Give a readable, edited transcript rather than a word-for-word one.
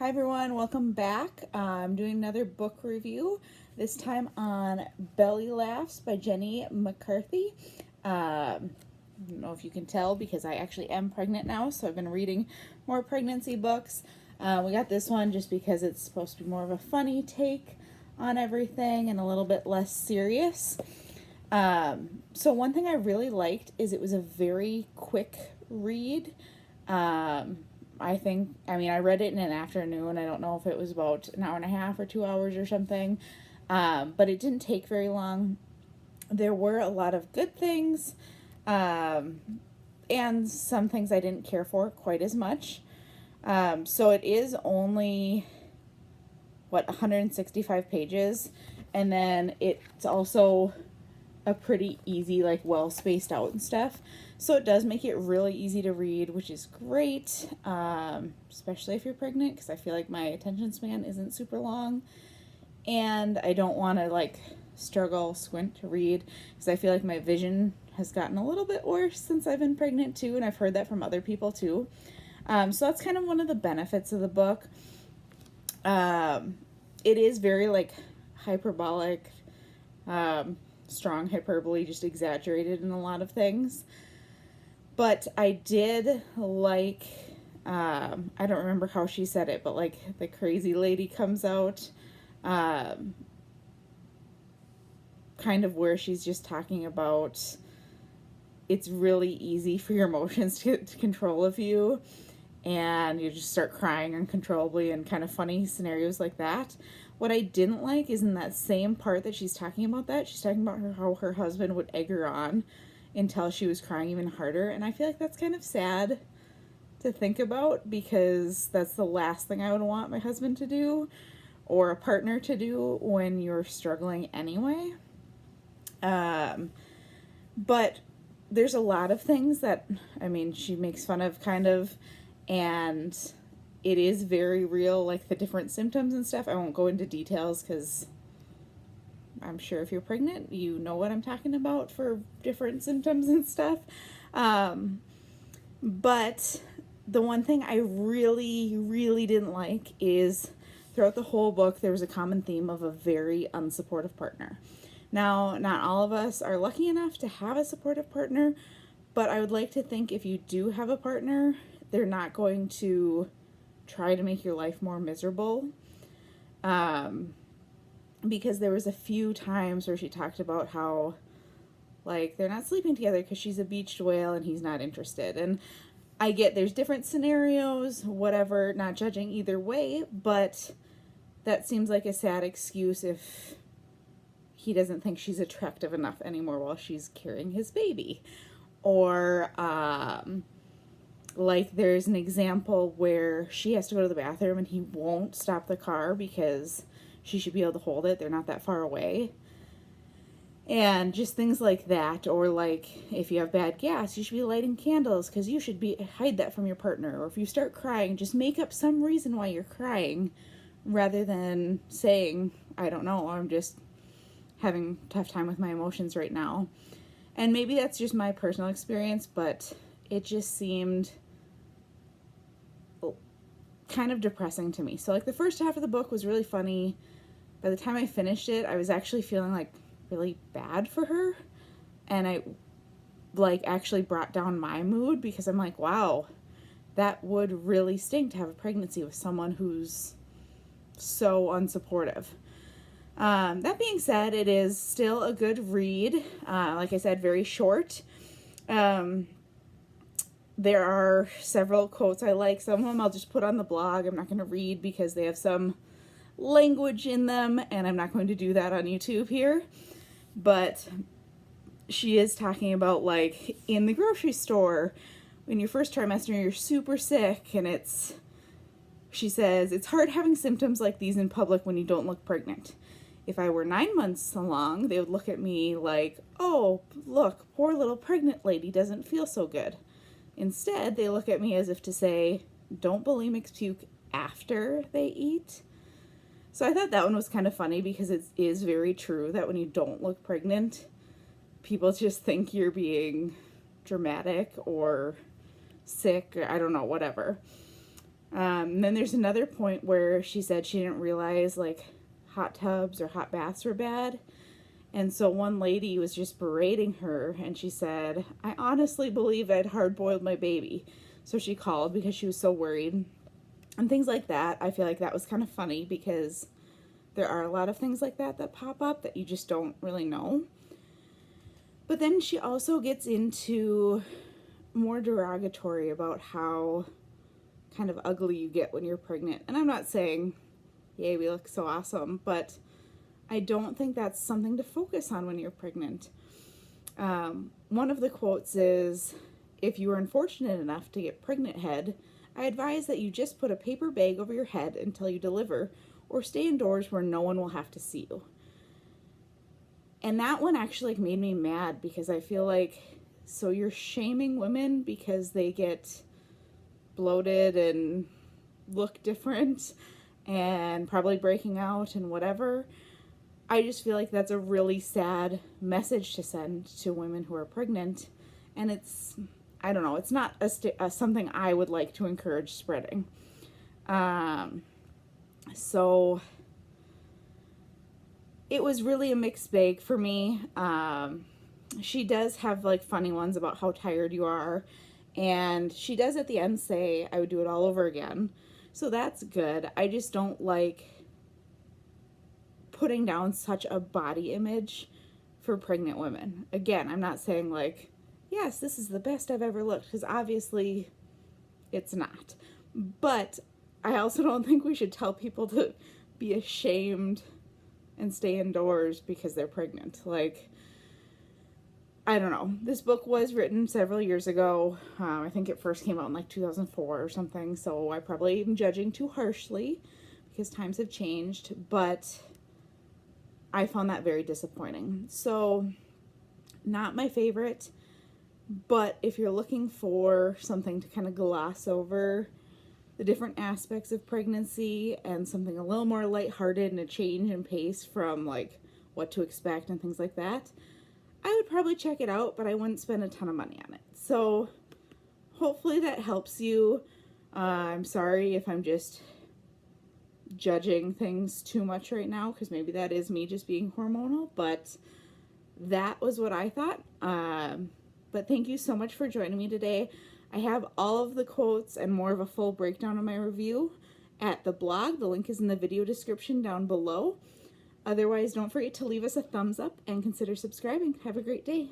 Hi everyone, welcome back. I'm doing another book review, this time on Belly Laughs by Jenny McCarthy. I don't know if you can tell because I actually am pregnant now, so I've been reading more pregnancy books. We got this one just because it's supposed to be more of a funny take on everything and a little bit less serious. So one thing I really liked is it was a very quick read. I read it in an afternoon. I don't know if it was about an hour and a half or 2 hours or something, but it didn't take very long. There were a lot of good things, and some things I didn't care for quite as much. So it is only, 165 pages, and then it's also a pretty easy, well spaced out and stuff. So it does make it really easy to read, which is great, especially if you're pregnant, because I feel like my attention span isn't super long, and I don't want to squint to read, because I feel like my vision has gotten a little bit worse since I've been pregnant too, and I've heard that from other people too. So that's kind of one of the benefits of the book. It is very hyperbolic, strong hyperbole, just exaggerated in a lot of things. But I did like, I don't remember how she said it, but the crazy lady comes out, kind of where she's just talking about it's really easy for your emotions to get control of you, and you just start crying uncontrollably, and kind of funny scenarios like that. What I didn't like is in that same part that she's talking about that, she's talking about how her husband would egg her on until she was crying even harder. And I feel like that's kind of sad to think about, because that's the last thing I would want my husband to do or a partner to do when you're struggling anyway. But there's a lot of things that, she makes fun of kind of, and it is very real, the different symptoms and stuff. I won't go into details because I'm sure if you're pregnant, you know what I'm talking about for different symptoms and stuff. But the one thing I really, really didn't like is throughout the whole book, there was a common theme of a very unsupportive partner. Now, not all of us are lucky enough to have a supportive partner, but I would like to think if you do have a partner, they're not going to try to make your life more miserable. Because there was a few times where she talked about how they're not sleeping together because she's a beached whale and he's not interested. And I get there's different scenarios, whatever, not judging either way, but that seems like a sad excuse if he doesn't think she's attractive enough anymore while she's carrying his baby. Or there's an example where she has to go to the bathroom and he won't stop the car because she should be able to hold it. They're not that far away. And just things like that. Or if you have bad gas, you should be lighting candles because you should hide that from your partner. Or if you start crying, just make up some reason why you're crying rather than saying, I don't know, I'm just having a tough time with my emotions right now. And maybe that's just my personal experience, but it just seemed kind of depressing to me. So the first half of the book was really funny. By the time I finished it, I was actually feeling really bad for her, and I actually brought down my mood, because I'm like, wow, that would really stink to have a pregnancy with someone who's so unsupportive. That being said, it is still a good read. Like I said, very short. There are several quotes I like. Some of them I'll just put on the blog. I'm not going to read because they have some language in them, and I'm not going to do that on YouTube here. But she is talking about in the grocery store, in your first trimester, you're super sick, and she says, it's hard having symptoms like these in public when you don't look pregnant. If I were 9 months along, they would look at me like, oh, look, poor little pregnant lady doesn't feel so good. Instead, they look at me as if to say, don't bulimics puke after they eat? So I thought that one was kind of funny, because it is very true that when you don't look pregnant, people just think you're being dramatic or sick, or I don't know, whatever. And then there's another point where she said she didn't realize like hot tubs or hot baths were bad. And so one lady was just berating her, and she said, I honestly believe I'd hard-boiled my baby. So she called because she was so worried. And things like that. I feel like that was kind of funny because there are a lot of things like that that pop up that you just don't really know. But then she also gets into more derogatory about how kind of ugly you get when you're pregnant. And I'm not saying, yay, we look so awesome, but I don't think that's something to focus on when you're pregnant. One of the quotes is, if you are unfortunate enough to get pregnant head, I advise that you just put a paper bag over your head until you deliver, or stay indoors where no one will have to see you. And that one actually made me mad because I feel like, so you're shaming women because they get bloated and look different and probably breaking out and whatever. I just feel like that's a really sad message to send to women who are pregnant, and it's, I don't know, it's not something I would like to encourage spreading. So it was really a mixed bag for me. She does have like funny ones about how tired you are, and she does at the end say, I would do it all over again. So that's good. I just don't like putting down such a body image for pregnant women. Again, I'm not saying like, yes, this is the best I've ever looked, because obviously it's not. But I also don't think we should tell people to be ashamed and stay indoors because they're pregnant. Like, I don't know. This book was written several years ago. I think it first came out in like 2004 or something, so I probably am judging too harshly because times have changed, but I found that very disappointing. So, not my favorite, but if you're looking for something to kind of gloss over the different aspects of pregnancy and something a little more lighthearted and a change in pace from like what to expect and things like that, I would probably check it out, but I wouldn't spend a ton of money on it. So hopefully that helps you. I'm sorry if I'm just judging things too much right now, because maybe that is me just being hormonal, but that was what I thought. But thank you so much for joining me today. I have all of the quotes and more of a full breakdown of my review at the blog. The link is in the video description down below. Otherwise, don't forget to leave us a thumbs up and consider subscribing. Have a great day.